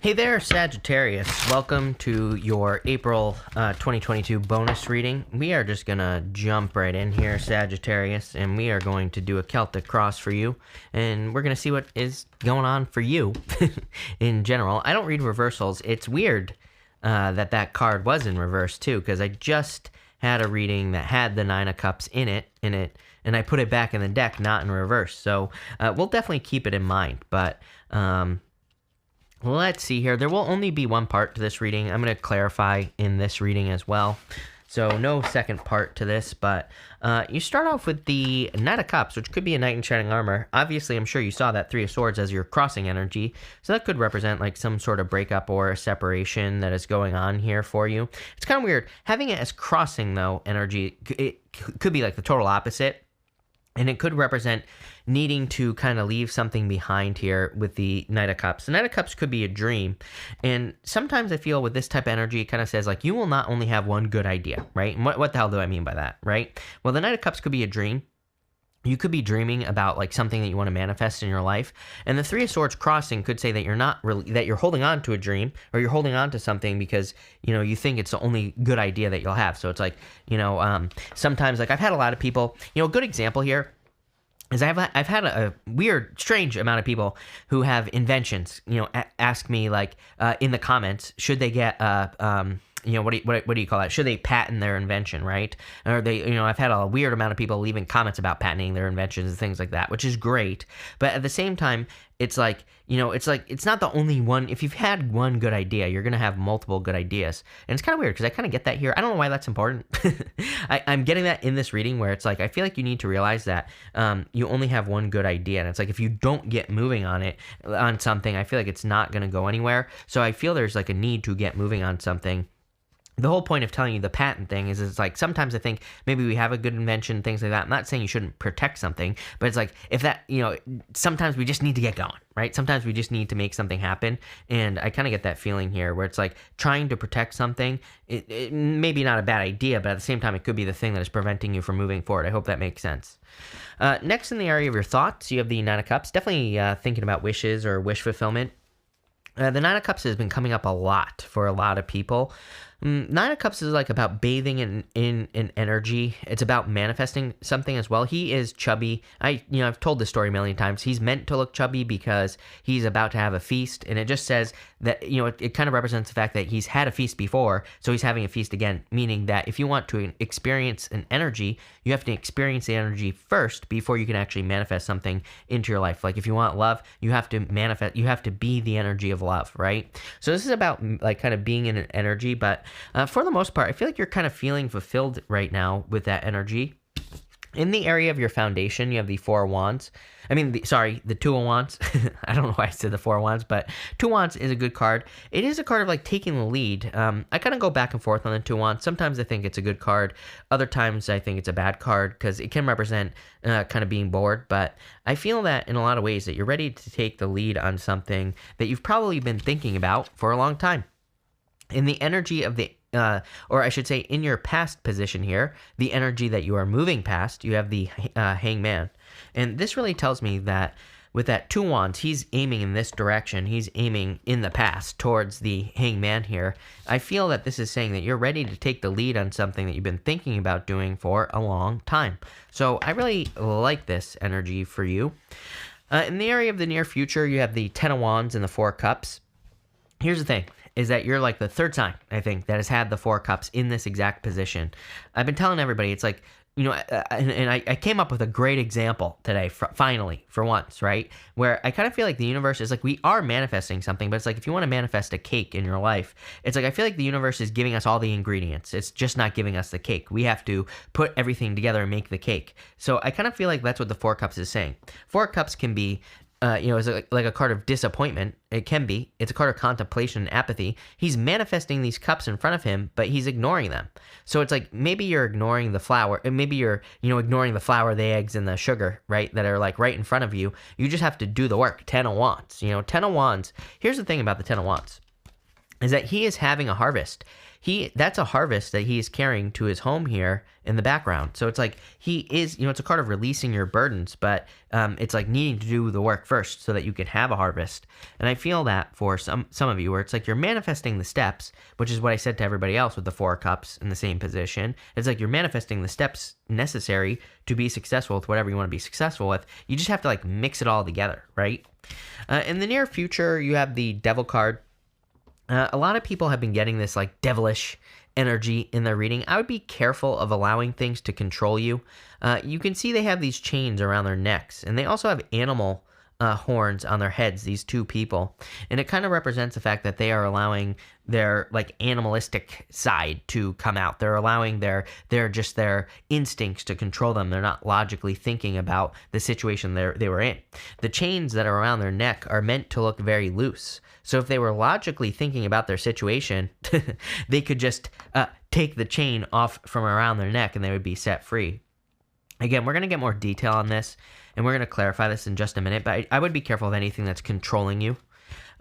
Hey there, Sagittarius. Welcome to your April 2022 bonus reading. We are just going to jump right in here, Sagittarius, and we are going to do a Celtic Cross for you. And we're going to see what is going on for you in general. I don't read reversals. It's weird that card was in reverse, too, because I just had a reading that had the Nine of Cups in it, and I put it back in the deck, not in reverse. So we'll definitely keep it in mind, but... let's see here. There will only be one part to this reading. I'm going to clarify in this reading as well. So no second part to this, but you start off with the Knight of Cups, which could be a knight in shining armor. Obviously, I'm sure you saw that Three of Swords as your crossing energy. So that could represent like some sort of breakup or a separation that is going on here for you. It's kind of weird. Having it as crossing, though, energy, it could be like the total opposite. And it could represent needing to kind of leave something behind here with the Knight of Cups. The Knight of Cups could be a dream. And sometimes I feel with this type of energy, it kind of says like, you will not only have one good idea, right? And what the hell do I mean by that, right? Well, the Knight of Cups could be a dream. You could be dreaming about like something that you want to manifest in your life. And the Three of Swords crossing could say that you're not really, that you're holding on to a dream or you're holding on to something because, you know, you think it's the only good idea that you'll have. So it's like, you know, sometimes like I've had a lot of people, you know, a good example here is I've had a weird, strange amount of people who have inventions, you know, ask me like in the comments, should they get you know, what do you call that? Should they patent their invention, right? Or they, you know, I've had a weird amount of people leaving comments about patenting their inventions and things like that, which is great. But at the same time, it's like, you know, it's like, it's not the only one. If you've had one good idea, you're going to have multiple good ideas. And it's kind of weird because I kind of get that here. I don't know why that's important. I'm getting that in this reading where it's like, I feel like you need to realize that you only have one good idea. And it's like, if you don't get moving on it, on something, I feel like it's not going to go anywhere. So I feel there's like a need to get moving on something. The whole point of telling you the patent thing is it's like sometimes I think maybe we have a good invention, things like that. I'm not saying you shouldn't protect something, but it's like if that, you know, sometimes we just need to get going, right? Sometimes we just need to make something happen. And I kind of get that feeling here where it's like trying to protect something, it maybe not a bad idea, but at the same time, it could be the thing that is preventing you from moving forward. I hope that makes sense. Next in the area of your thoughts, you have the Nine of Cups, definitely thinking about wishes or wish fulfillment. The Nine of Cups has been coming up a lot for a lot of people. Nine of Cups is like about bathing in energy. It's about manifesting something as well. He is chubby. I've told this story a million times. He's meant to look chubby because he's about to have a feast, and it just says that, you know, it kind of represents the fact that he's had a feast before, so he's having a feast again, meaning that if you want to experience an energy, you have to experience the energy first before you can actually manifest something into your life. Like if you want love, you have to manifest, you have to be the energy of love, right? So this is about like kind of being in an energy, but for the most part, I feel like you're kind of feeling fulfilled right now with that energy. In the area of your foundation, you have the Four of Wands. The Two of Wands. I don't know why I said the Four of Wands, but Two of Wands is a good card. It is a card of like taking the lead. I kind of go back and forth on the Two of Wands. Sometimes I think it's a good card. Other times I think it's a bad card because it can represent kind of being bored. But I feel that in a lot of ways that you're ready to take the lead on something that you've probably been thinking about for a long time. In the energy of the, or I should say in your past position here, the energy that you are moving past, you have the Hangman. And this really tells me that with that Two Wands, he's aiming in this direction. He's aiming in the past towards the Hangman here. I feel that this is saying that you're ready to take the lead on something that you've been thinking about doing for a long time. So I really like this energy for you. In the area of the near future, you have the Ten of Wands and the Four of Cups. Here's the thing. Is that you're like the third sign, I think, that has had the Four Cups in this exact position. I've been telling everybody, it's like, you know, and I came up with a great example today, finally, for once, right? Where I kind of feel like the universe is like, we are manifesting something, but it's like, if you want to manifest a cake in your life, it's like, I feel like the universe is giving us all the ingredients. It's just not giving us the cake. We have to put everything together and make the cake. So I kind of feel like that's what the Four Cups is saying. Four Cups can be, is like a card of disappointment. It can be. It's a card of contemplation and apathy. He's manifesting these cups in front of him, but he's ignoring them. So it's like maybe you're ignoring the flower, and maybe you're, ignoring the flour, the eggs, and the sugar, right, that are like right in front of you. You just have to do the work. Ten of Wands. Ten of Wands. Here's the thing about the Ten of Wands. is that he is having a harvest. That's a harvest that he is carrying to his home here in the background. So it's like he is, it's a card of releasing your burdens, but it's like needing to do the work first so that you can have a harvest. And I feel that for some of you, where it's like you're manifesting the steps, which is what I said to everybody else with the Four of Cups in the same position. It's like you're manifesting the steps necessary to be successful with whatever you want to be successful with. You just have to like mix it all together, right? In the near future, you have the Devil card. A lot of people have been getting this like devilish energy in their reading. I would be careful of allowing things to control you. You can see they have these chains around their necks, and they also have animal horns on their heads, these two people. And it kind of represents the fact that they are allowing their like animalistic side to come out. They're allowing their instincts to control them. They're not logically thinking about the situation they were in. The chains that are around their neck are meant to look very loose. So if they were logically thinking about their situation, they could just take the chain off from around their neck and they would be set free. Again, we're going to get more detail on this, and we're going to clarify this in just a minute, but I would be careful of anything that's controlling you.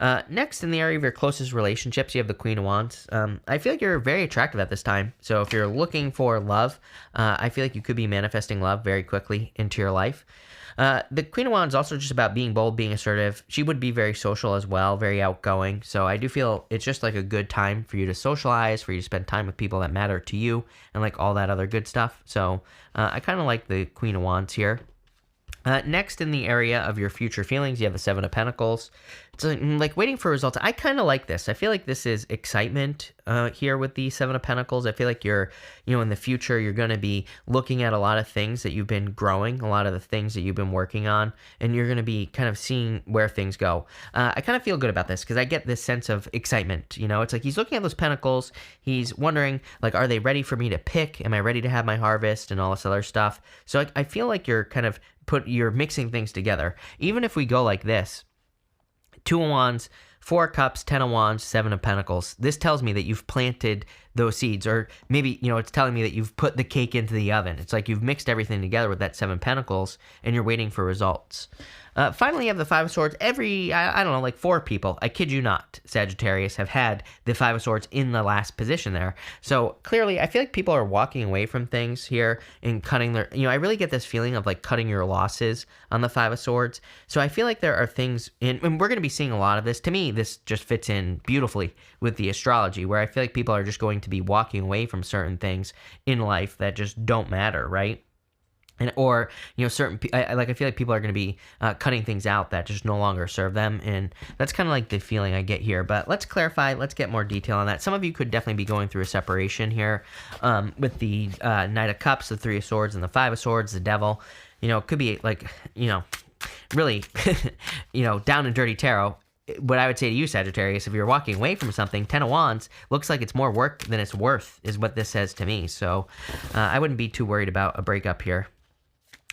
Next, in the area of your closest relationships, you have the Queen of Wands. I feel like you're very attractive at this time. So if you're looking for love, I feel like you could be manifesting love very quickly into your life. The Queen of Wands is also just about being bold, being assertive. She would be very social as well, very outgoing. So I do feel it's just like a good time for you to socialize, for you to spend time with people that matter to you, and like all that other good stuff. So I kind of like the Queen of Wands here. Next, in the area of your future feelings, you have the Seven of Pentacles. It's like waiting for results. I kind of like this. I feel like this is excitement here with the Seven of Pentacles. I feel like you're, in the future, you're going to be looking at a lot of things that you've been growing, a lot of the things that you've been working on, and you're going to be kind of seeing where things go. I kind of feel good about this because I get this sense of excitement. It's like he's looking at those pentacles. He's wondering, like, are they ready for me to pick? Am I ready to have my harvest and all this other stuff? So I feel like you're kind of you're mixing things together. Even if we go like this, Two of Wands, Four of Cups, Ten of Wands, Seven of Pentacles, this tells me that you've planted those seeds, or maybe, it's telling me that you've put the cake into the oven. It's like you've mixed everything together with that Seven of Pentacles, and you're waiting for results. Finally, you have the Five of Swords. I don't know, like 4 people, I kid you not, Sagittarius, have had the Five of Swords in the last position there. So clearly, I feel like people are walking away from things here and cutting their, I really get this feeling of like cutting your losses on the Five of Swords. So I feel like there are things, and we're going to be seeing a lot of this. To me, this just fits in beautifully with the astrology, where I feel like people are just going to be walking away from certain things in life that just don't matter, right? Or certain, I feel like people are going to be cutting things out that just no longer serve them, and that's kind of like the feeling I get here. But let's clarify, let's get more detail on that. Some of you could definitely be going through a separation here with the Knight of Cups, the Three of Swords, and the Five of Swords, the Devil. It could be like, really, down and dirty tarot. What I would say to you, Sagittarius, if you're walking away from something, Ten of Wands looks like it's more work than it's worth, is what this says to me. So I wouldn't be too worried about a breakup here.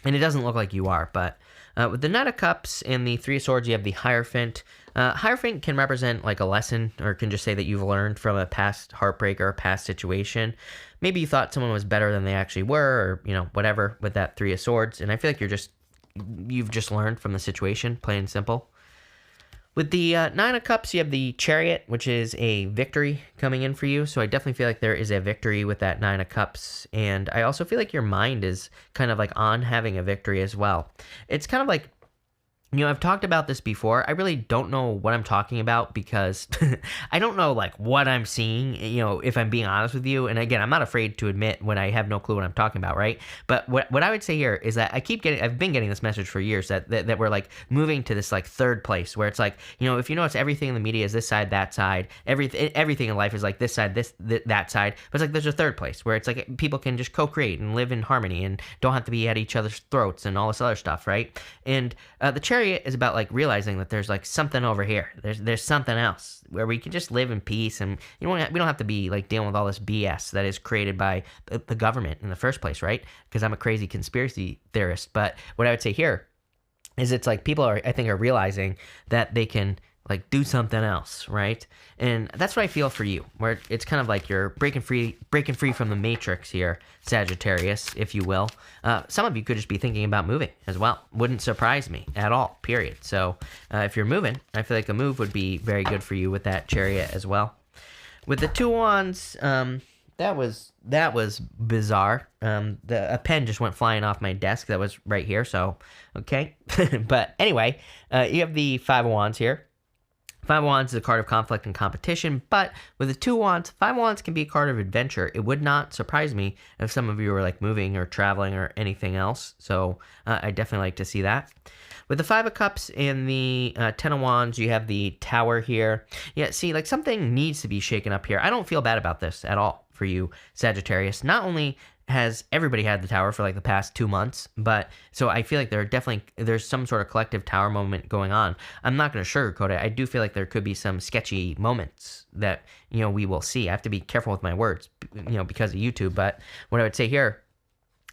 And it doesn't look like you are, but with the Knight of Cups and the Three of Swords, you have the Hierophant. Hierophant can represent like a lesson, or can just say that you've learned from a past heartbreak or a past situation. Maybe you thought someone was better than they actually were, or, whatever, with that Three of Swords. And I feel like you've just learned from the situation, plain and simple. With the Nine of Cups, you have the Chariot, which is a victory coming in for you. So I definitely feel like there is a victory with that Nine of Cups. And I also feel like your mind is kind of like on having a victory as well. It's kind of like, I've talked about this before. I really don't know what I'm talking about because I don't know like what I'm seeing, if I'm being honest with you. And again, I'm not afraid to admit when I have no clue what I'm talking about, right? But what I would say here is that I've been getting this message for years that we're like moving to this like third place where it's like, if you notice, everything in the media is this side, that side, everything in life is like this side, that side. But it's like there's a third place where it's like people can just co-create and live in harmony and don't have to be at each other's throats and all this other stuff, right? And the Chariot is about like realizing that there's like something over here. There's something else where we can just live in peace, and we don't have to be like dealing with all this BS that is created by the government in the first place, right? Because I'm a crazy conspiracy theorist. But what I would say here is it's like people I think are realizing that they can like do something else, right? And that's what I feel for you, where it's kind of like you're breaking free from the matrix here, Sagittarius, if you will. Some of you could just be thinking about moving as well. Wouldn't surprise me at all, period. So if you're moving, I feel like a move would be very good for you with that Chariot as well. With the Two Wands, that was bizarre. A pen just went flying off my desk that was right here, so okay. But anyway, you have the Five of Wands here. Five of Wands is a card of conflict and competition, but with the Two Wands, Five of Wands can be a card of adventure. It would not surprise me if some of you were like moving or traveling or anything else, so I definitely like to see that. With the Five of Cups and the Ten of Wands, you have the Tower here. Yeah, see, like something needs to be shaken up here. I don't feel bad about this at all for you, Sagittarius. Not only has everybody had the Tower for like the past 2 months, but so I feel like there's some sort of collective Tower moment going on. I'm not going to sugarcoat it. I do feel like there could be some sketchy moments that, we will see. I have to be careful with my words, because of YouTube. But what I would say here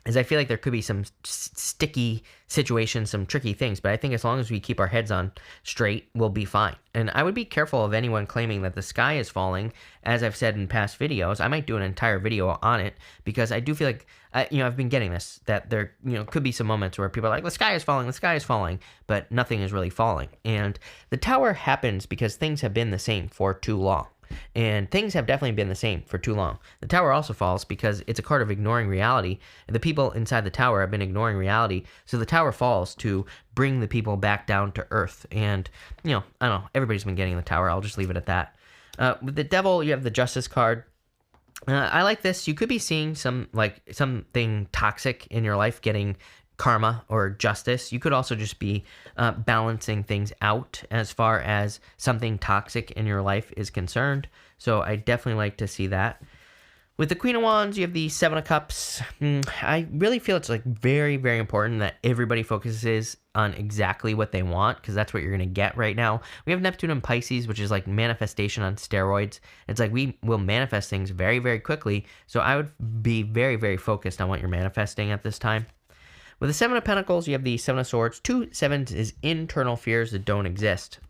is I feel like there could be some sticky situations, some tricky things, but I think as long as we keep our heads on straight, we'll be fine. And I would be careful of anyone claiming that the sky is falling. As I've said in past videos, I might do an entire video on it, because I do feel like, I've been getting this, that there, could be some moments where people are like, the sky is falling, but nothing is really falling. And the Tower happens because things have been the same for too long. And things have definitely been the same for too long. The Tower also falls because it's a card of ignoring reality. The people inside the Tower have been ignoring reality. So the Tower falls to bring the people back down to earth. And, I don't know. Everybody's been getting the Tower. I'll just leave it at that. With the Devil, you have the Justice card. I like this. You could be seeing something toxic in your life getting karma or justice. You could also just be balancing things out as far as something toxic in your life is concerned. So I definitely like to see that. With the Queen of Wands, you have the Seven of Cups. I really feel it's like very, very important that everybody focuses on exactly what they want, because that's what you're going to get right now. We have Neptune and Pisces, which is like manifestation on steroids. It's like we will manifest things very, very quickly. So I would be very, very focused on what you're manifesting at this time. With the Seven of Pentacles, you have the Seven of Swords. 2 sevens is internal fears that don't exist.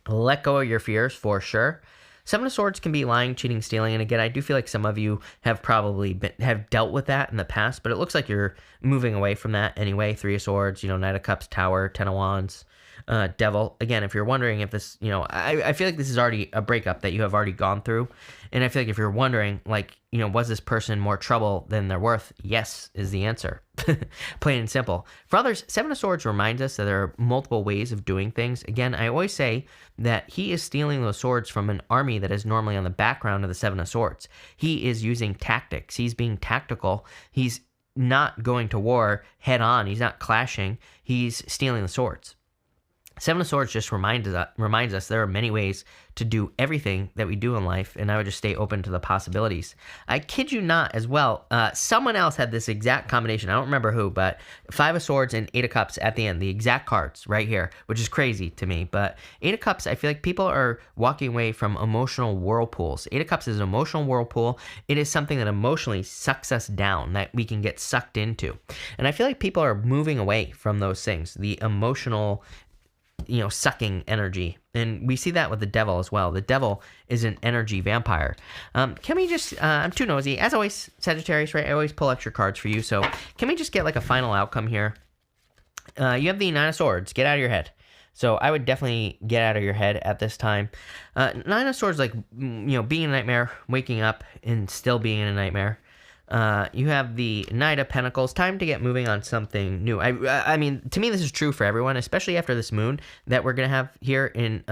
Let go of your fears for sure. Seven of Swords can be lying, cheating, stealing, and again, I do feel like some of you have probably have dealt with that in the past, but it looks like you're moving away from that anyway. 3 of Swords, Knight of Cups, Tower, 10 of Wands, Devil. Again, if you're wondering if this, I feel like this is already a breakup that you have already gone through, and I feel like if you're wondering, was this person more trouble than they're worth? Yes, is the answer. Plain and simple. For others, Seven of Swords reminds us that there are multiple ways of doing things. Again, I always say that he is stealing those swords from an army that is normally on the background of the Seven of Swords. He is using tactics. He's being tactical. He's not going to war head on. He's not clashing. He's stealing the swords. Seven of Swords just reminds us there are many ways to do everything that we do in life, and I would just stay open to the possibilities. I kid you not as well, someone else had this exact combination. I don't remember who, but 5 of Swords and 8 of Cups at the end, the exact cards right here, which is crazy to me. But 8 of Cups, I feel like people are walking away from emotional whirlpools. 8 of Cups is an emotional whirlpool. It is something that emotionally sucks us down, that we can get sucked into. And I feel like people are moving away from those things, the emotional sucking energy. And we see that with the Devil as well. The Devil is an energy vampire. Can we just, I'm too nosy. As always, Sagittarius, right? I always pull extra cards for you. So can we just get like a final outcome here? You have the 9 of Swords. Get out of your head. So I would definitely get out of your head at this time. 9 of Swords, being in a nightmare, waking up and still being in a nightmare. You have the Knight of Pentacles. Time to get moving on something new. I mean, to me, this is true for everyone, especially after this moon that we're gonna have here in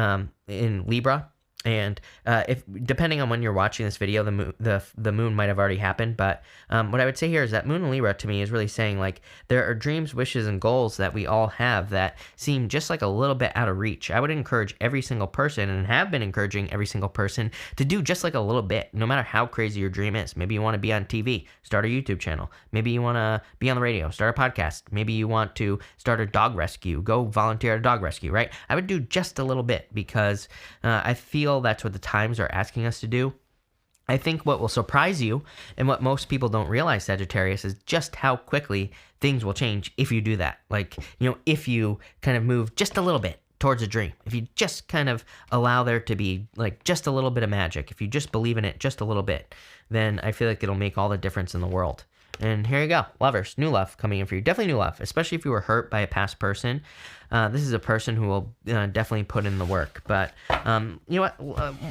Libra. And if depending on when you're watching this video, the moon might have already happened. But what I would say here is that Moon in Libra to me is really saying there are dreams, wishes, and goals that we all have that seem just like a little bit out of reach. I would encourage every single person, and have been encouraging every single person, to do just like a little bit, no matter how crazy your dream is. Maybe you want to be on TV, start a YouTube channel. Maybe you want to be on the radio, start a podcast. Maybe you want to start a dog rescue, go volunteer at a dog rescue, right? I would do just a little bit, because I feel that's what the times are asking us to do. I think what will surprise you, and what most people don't realize, Sagittarius, is just how quickly things will change if you do that. If you kind of move just a little bit towards a dream, if you just kind of allow there to be just a little bit of magic, if you just believe in it just a little bit, then I feel like it'll make all the difference in the world. And here you go. Lovers, new love coming in for you. Definitely new love, especially if you were hurt by a past person. This is a person who will definitely put in the work. But you know what?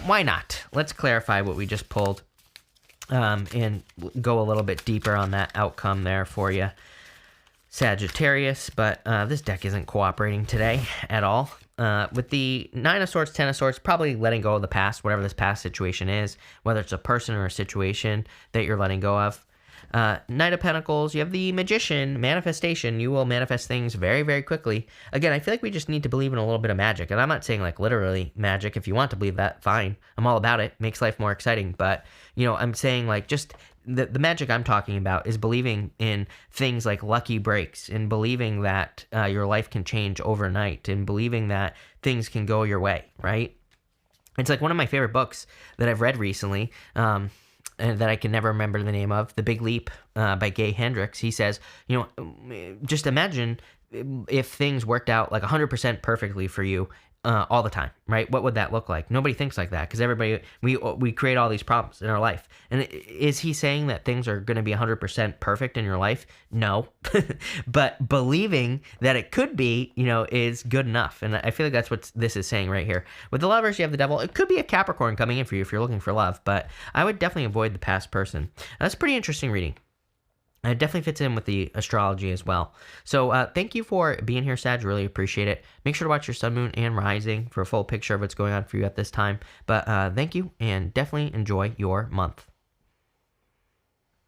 Why not? Let's clarify what we just pulled and go a little bit deeper on that outcome there for you, Sagittarius. But this deck isn't cooperating today at all. With the 9 of Swords, 10 of Swords, probably letting go of the past, whatever this past situation is, whether it's a person or a situation that you're letting go of. Knight of Pentacles, you have the Magician, manifestation. You will manifest things very, very quickly. Again, I feel like we just need to believe in a little bit of magic. And I'm not saying like literally magic. If you want to believe that, fine. I'm all about it. Makes life more exciting. But, you know, I'm saying like just the magic I'm talking about is believing in things like lucky breaks and believing that your life can change overnight and believing that things can go your way, right? It's like one of my favorite books that I've read recently, and that I can never remember the name of, The Big Leap by Gay Hendricks. He says, you know, just imagine if things worked out like 100% perfectly for you all the time, right? What would that look like? Nobody thinks like that because everybody, we create all these problems in our life. And is he saying that things are going to be 100% perfect in your life? No. But believing that it could be, you know, is good enough. And I feel like that's what this is saying right here. With the Lovers, you have the Devil. It could be a Capricorn coming in for you if you're looking for love, but I would definitely avoid the past person. That's a pretty interesting reading. It definitely fits in with the astrology as well. So thank you for being here, Sag. Really appreciate it. Make sure to watch your sun, moon, and rising for a full picture of what's going on for you at this time. But thank you, and definitely enjoy your month.